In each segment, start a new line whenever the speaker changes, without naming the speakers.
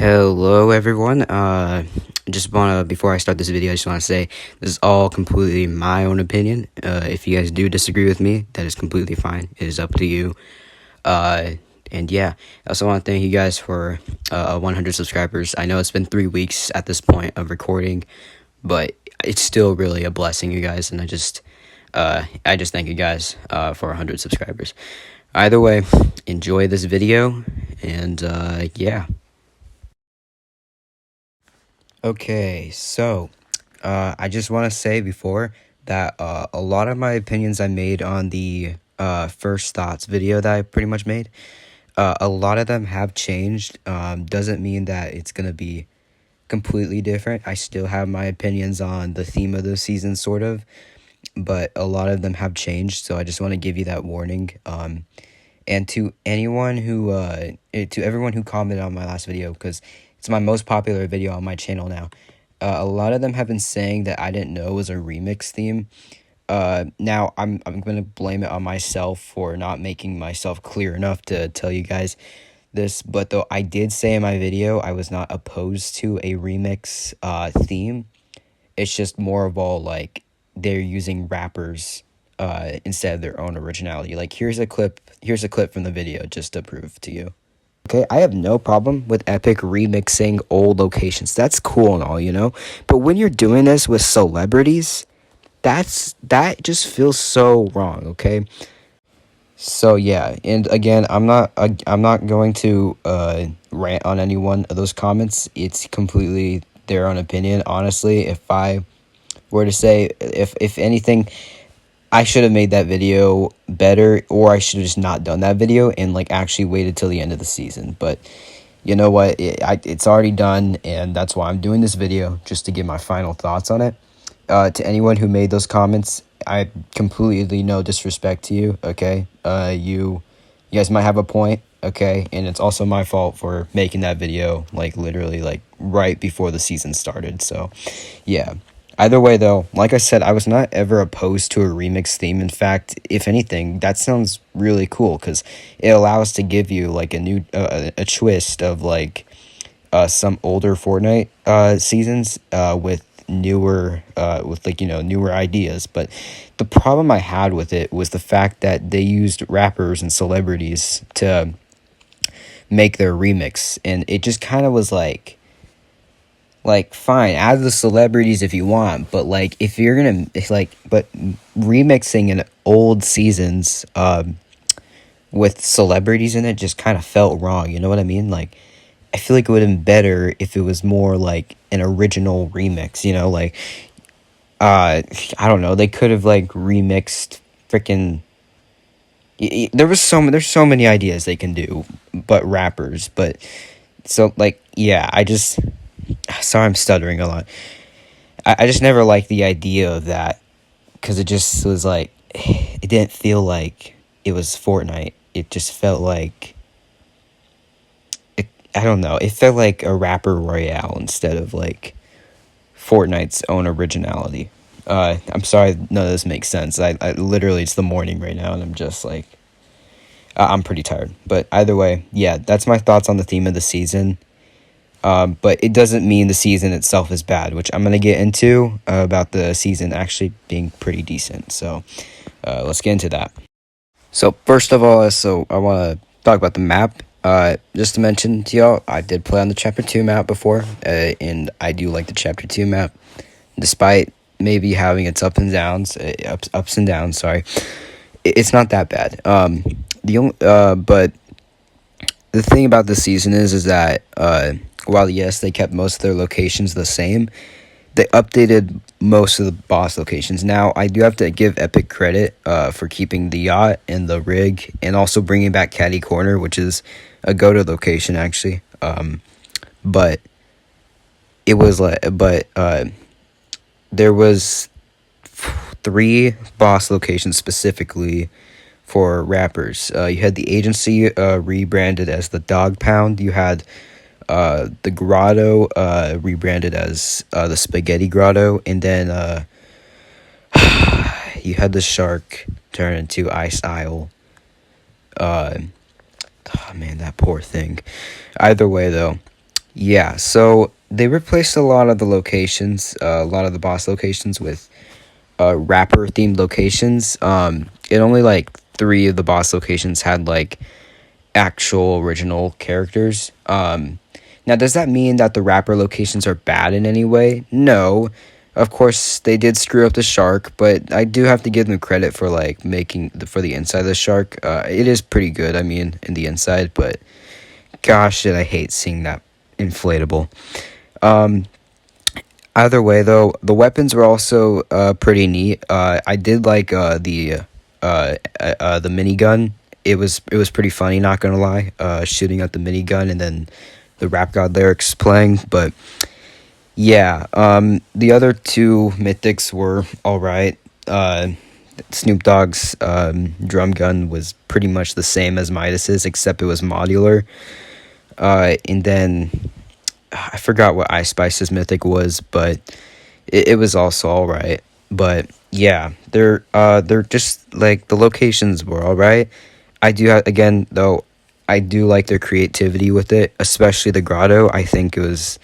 Hello everyone. Just wanna before I start this video, I just wanna say this is all completely my own opinion. If you guys do disagree with me, that is completely fine. It is up to you. Uh, and yeah, I also want to thank you guys for 100 subscribers. I know it's been 3 weeks at this point of recording, but it's still really a blessing, you guys. And I just thank you guys for 100 subscribers. Either way, enjoy this video, and yeah. Okay, so I just want to say before that a lot of my opinions I made on the first thoughts video that I pretty much made, a lot of them have changed. Doesn't mean that it's gonna be completely different. I still have my opinions on the theme of the season, sort of, but a lot of them have changed. So I just want to give you that warning. And to anyone who, to everyone who commented on my last video, because it's my most popular video on my channel now. A lot of them have been saying that I didn't know it was a remix theme. Now I'm gonna blame it on myself for not making myself clear enough to tell you guys this. But though I did say in my video I was not opposed to a remix theme. It's just more of all like they're using rappers instead of their own originality. Like here's a clip from the video just to prove to you. Okay, I have no problem with Epic remixing old locations. That's cool and all, you know? But when you're doing this with celebrities, that just feels so wrong, okay? So yeah, and again, I'm not going to rant on any one of those comments. It's completely their own opinion. Honestly, if I were to say if anything, I should have made that video better, or I should have just not done that video and like actually waited till the end of the season. But you know what? It's already done, and that's why I'm doing this video, just to give my final thoughts on it. To anyone who made those comments, I completely no disrespect to you. Okay, you guys might have a point. Okay, and it's also my fault for making that video like literally like right before the season started. So, yeah. Either way, though, like I said, I was not ever opposed to a remix theme. In fact, if anything, that sounds really cool because it allows to give you like a new a twist of like some older Fortnite seasons with newer with like, you know, newer ideas. But the problem I had with it was the fact that they used rappers and celebrities to make their remix, and it just kind of was like fine, add the celebrities if you want, but like if you're gonna like, but remixing in old seasons with celebrities in it just kind of felt wrong, you know what I mean? Like I feel like it would have been better if it was more like an original remix, you know? Like I don't know, they could have like remixed freaking there's so many ideas they can do, but rappers. But so like, yeah, sorry, I'm stuttering a lot. I just never liked the idea of that because it just was like, it didn't feel like it was Fortnite. It just felt like, I don't know, it felt like a rapper royale instead of like Fortnite's own originality. I'm sorry, none of this makes sense. I literally, it's the morning right now, and I'm just like, I'm pretty tired. But either way, yeah, that's my thoughts on the theme of the season. But it doesn't mean the season itself is bad, which I'm going to get into about the season actually being pretty decent. So let's get into that. So first of all, I want to talk about the map. Just to mention to y'all, I did play on the Chapter 2 map before, and I do like the Chapter 2 map, despite maybe having its ups and downs, sorry. It's not that bad. But the thing about this season is that while yes, they kept most of their locations the same, they updated most of the boss locations. Now, I do have to give Epic credit for keeping the yacht and the rig, and also bringing back Caddy Corner, which is a go-to location actually. But it was there was 3 boss locations specifically for rappers. You had the agency rebranded as the Dog Pound. You had the Grotto rebranded as the Spaghetti Grotto, and then you had the Shark turn into Ice Isle. Oh man, that poor thing. Either way though, Yeah, so they replaced a lot of the locations, a lot of the boss locations with rapper themed locations. It only like three of the boss locations had like actual original characters. Now does that mean that the rapper locations are bad in any way? No. Of course, they did screw up the shark, but I do have to give them credit for like making for the inside of the shark. It is pretty good. I mean, in the inside, but gosh, did I hate seeing that inflatable. Um, Either way, though, the weapons were also pretty neat. I did like the minigun. It was pretty funny, not gonna lie. Shooting at the minigun and then the Rap God lyrics playing. But yeah, the other two mythics were all right. Snoop Dogg's drum gun was pretty much the same as Midas's, except it was modular. And then I forgot what Ice Spice's mythic was, but it was also all right. But yeah, they're just like the locations were all right. I do again though, I do like their creativity with it, especially the grotto. I think it was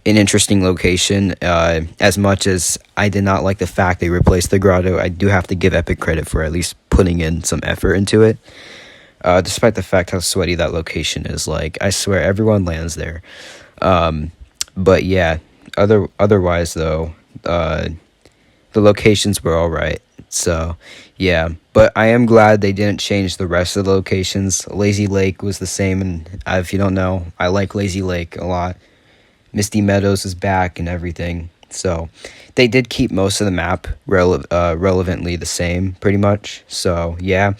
an interesting location. As much as I did not like the fact they replaced the grotto, I do have to give Epic credit for at least putting in some effort into it. Despite the fact how sweaty that location is, like I swear everyone lands there. Um, but yeah, otherwise though, the locations were all right. So yeah, but I am glad they didn't change the rest of the locations. Lazy Lake was the same, and if you don't know, I like Lazy Lake a lot. Misty Meadows is back and everything. So they did keep most of the map relevantly the same, pretty much. So yeah,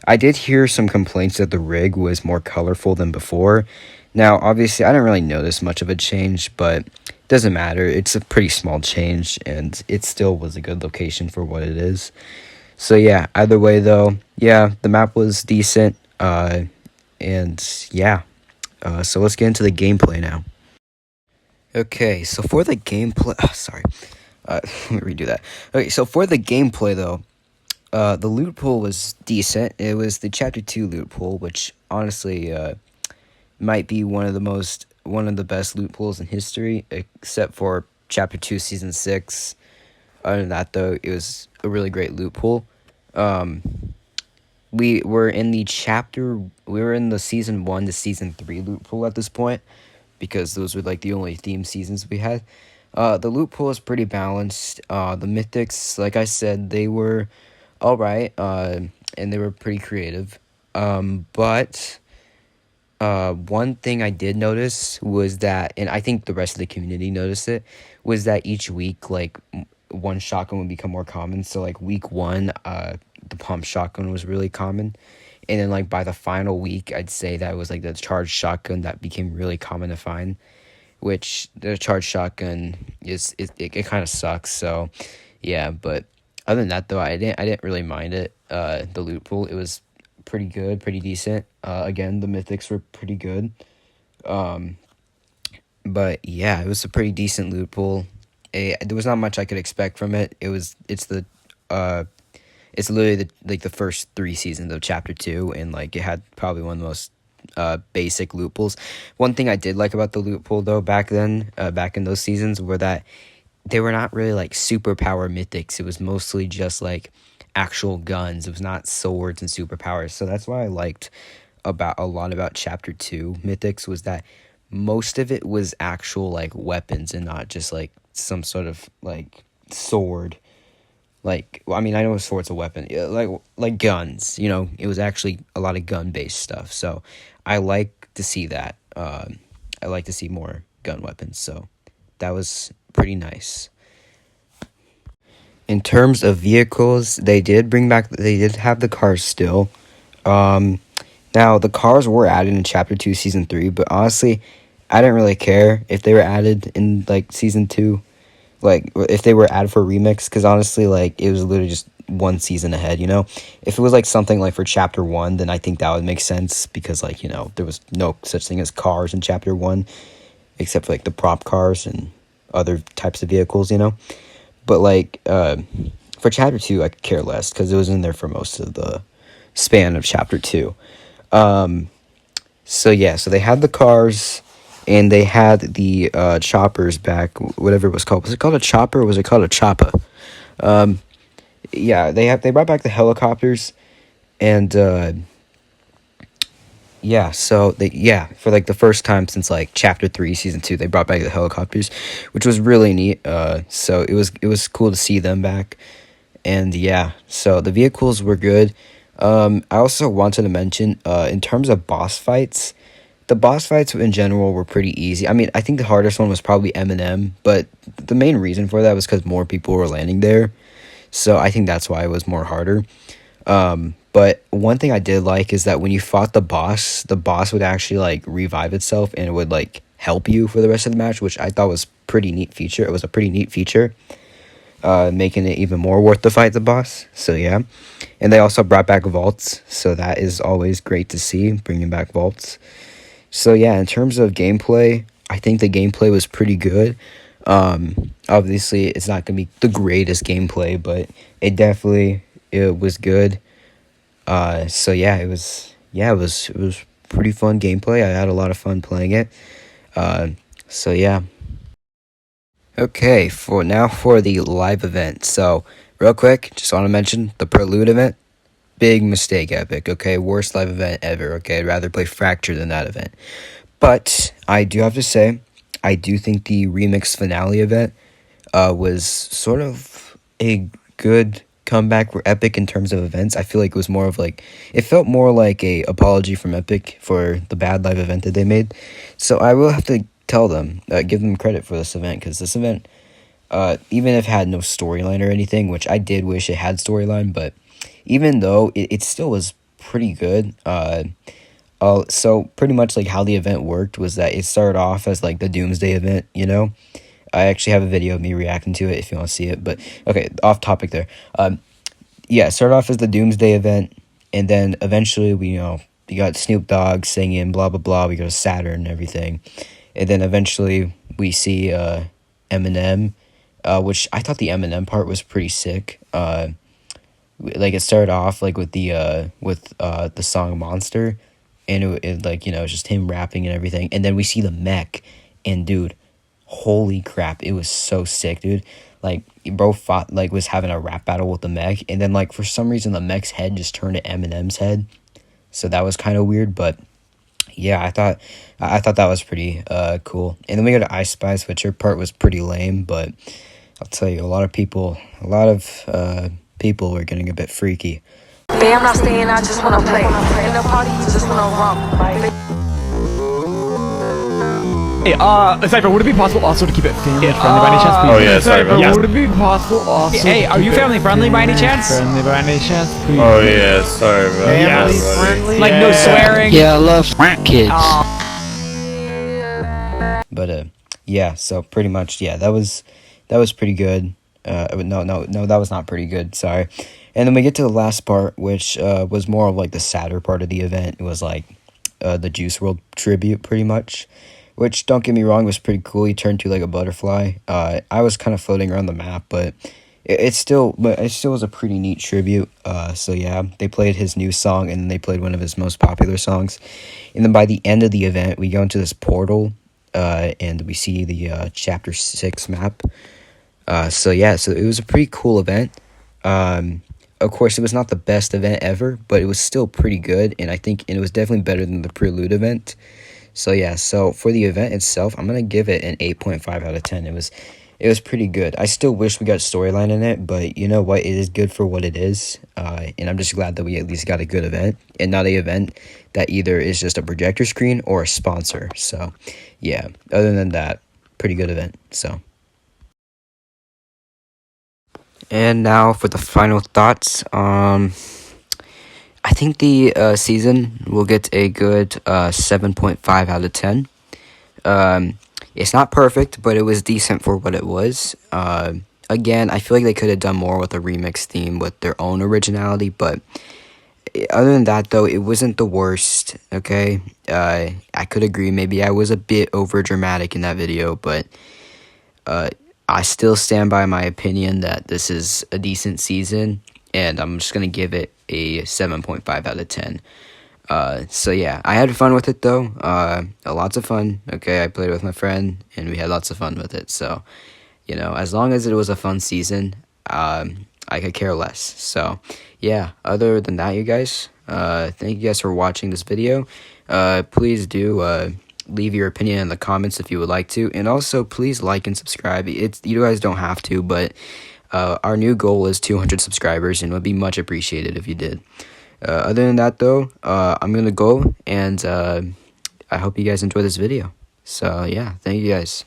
I did hear some complaints that the rig was more colorful than before. Now, obviously, I didn't really notice much of a change, but it doesn't matter. It's a pretty small change, and it still was a good location for what it is. So yeah, either way though, yeah, the map was decent. And yeah, so let's get into the gameplay now. Okay, so for the gameplay, sorry, let me redo that. Okay, so for the gameplay though, the loot pool was decent. It was the chapter 2 loot pool, which honestly might be one of the best loot pools in history, except for chapter 2 season 6. Other than that though, it was a really great loot pool. Um, we were in the season 1 to season 3 loot pool at this point, because those were like the only theme seasons we had. The loot pool is pretty balanced. The mythics, like I said, they were all right, and they were pretty creative. But one thing I did notice was that, and I think the rest of the community noticed it, was that each week, like one shotgun would become more common. So like week 1, the pump shotgun was really common. And then like by the final week, I'd say that was like the charged shotgun that became really common to find, which the charged shotgun it kind of sucks. So yeah, but other than that though, I didn't really mind it. The loot pool, it was pretty good, pretty decent. Again, the mythics were pretty good. Um, but yeah, it was a pretty decent loot pool. There was not much I could expect from it. Uh it's literally the first 3 seasons of chapter 2, and like it had probably one of the most basic loot pools. One thing I did like about the loot pool though back in those seasons, were that they were not really like superpower mythics. It was mostly just like actual guns. It was not swords and superpowers. So that's why I liked about a lot about chapter 2 mythics, was that most of it was actual like weapons and not just like some sort of like sword. Like, well, I mean, I know a sword's a weapon, yeah, like guns. It was actually a lot of gun based stuff. So I like to see that. I like to see more gun weapons. So that was pretty nice. In terms of vehicles, they did have the cars still. Um, Now the cars were added in chapter 2 season 3, but honestly, I didn't really care if they were added in like season 2, like if they were added for remix, because honestly, like it was literally just one season ahead. If it was like something like for chapter 1, then I think that would make sense, because like there was no such thing as cars in chapter 1, except for like the prop cars and other types of vehicles. But like for chapter 2, I could care less, because it was in there for most of the span of chapter 2. um so yeah, so they had the cars. and they had the choppers back, whatever it was called. Was it called a chopper, or was it called a choppa? Um, yeah, they brought back the helicopters, and yeah, so for like the first time since like chapter 3 season 2, they brought back the helicopters, which was really neat. So it was cool to see them back. And yeah, so the vehicles were good. I also wanted to mention, in terms of boss fights, the boss fights in general were pretty easy. I mean, I think the hardest one was probably Eminem, but the main reason for that was because more people were landing there. So I think that's why it was more harder. But one thing I did like is that when you fought the boss would actually like revive itself, and it would like help you for the rest of the match, which I thought was pretty neat feature. It was a pretty neat feature, making it even more worth to fight the boss. So yeah, and they also brought back vaults, so that is always great to see, bringing back vaults. So yeah, in terms of gameplay, I think the gameplay was pretty good. Obviously, it's not gonna be the greatest gameplay, but it was good. So yeah, it was pretty fun gameplay. I had a lot of fun playing it. So yeah. Okay, for the live event. So real quick, just want to mention the Prelude event. Big mistake, Epic. Okay, worst live event ever. Okay, I'd rather play Fracture than that event. But I do have to say, I do think the remix finale event was sort of a good comeback for Epic in terms of events. I feel like it was more of like, it felt more like a apology from Epic for the bad live event that they made. So I will have to tell them, give them credit for this event, because this event, even if it had no storyline or anything, which I did wish it had storyline, but even though it still was pretty good. So pretty much like how the event worked was that it started off as like the Doomsday event, you know. I actually have a video of me reacting to it if you want to see it. But okay, off topic there. Yeah, it started off as the Doomsday event, and then eventually we got Snoop Dogg singing blah blah blah. We go to Saturn and everything, and then eventually we see Eminem, which I thought the Eminem part was pretty sick. Like it started off like with the song Monster, and it like just him rapping and everything, and then we see the mech, and dude, holy crap, it was so sick, dude. Like bro fought, like was having a rap battle with the mech, and then like for some reason the mech's head just turned to Eminem's head, so that was kind of weird. But yeah, I thought that was pretty cool. And then we go to I Spice, which her part was pretty lame, but I'll tell you, a lot of people were getting a bit freaky.
Babe, I'm not staying, I just wanna play. In the party, you just wanna romp.
Hey, Cypher, would it be possible also to keep it family friendly by any chance? Please?
Oh yeah, sorry about
Yeah,
that.
would it be possible also?
Hey, are you family friendly by any chance?
Friendly by any chance? Please.
Oh yeah, sorry about that.
Family
buddy.
Like no swearing?
Yeah, I love kids.
But yeah, so pretty much, yeah, that was pretty good. No, that was not pretty good. Sorry. And then we get to the last part, which was more of like the sadder part of the event. It was like the Juice World tribute, pretty much. Which, don't get me wrong, was pretty cool. He turned to like a butterfly. I was kind of floating around the map, but it still was a pretty neat tribute. So yeah, they played his new song, and then they played one of his most popular songs. And then by the end of the event, we go into this portal, and we see the chapter 6 map. So yeah, so it was a pretty cool event. Of course, it was not the best event ever, but it was still pretty good, and it was definitely better than the Prelude event. So yeah, so for the event itself, I'm gonna give it an 8.5 out of 10. It was pretty good. I still wish we got storyline in it, but you know what? It is good for what it is. And I'm just glad that we at least got a good event, and not an event that either is just a projector screen or a sponsor. So yeah, other than that, pretty good event. So. And now for the final thoughts. I think the season will get a good 7.5 out of 10. It's not perfect, but it was decent for what it was. Again, I feel like they could have done more with a remix theme with their own originality, but other than that, though, it wasn't the worst, okay? I could agree, maybe I was a bit over dramatic in that video, but I still stand by my opinion that this is a decent season, and I'm just going to give it a 7.5 out of 10. So yeah, I had fun with it though. Lots of fun. Okay, I played with my friend, and we had lots of fun with it. So, as long as it was a fun season, I could care less. So, yeah. Other than that, you guys, thank you guys for watching this video. Please do leave your opinion in the comments if you would like to, and also please like and subscribe. You guys don't have to, but our new goal is 200 subscribers, and it would be much appreciated if you did. Other than that, though, I'm gonna go, and I hope you guys enjoy this video. So yeah, thank you guys.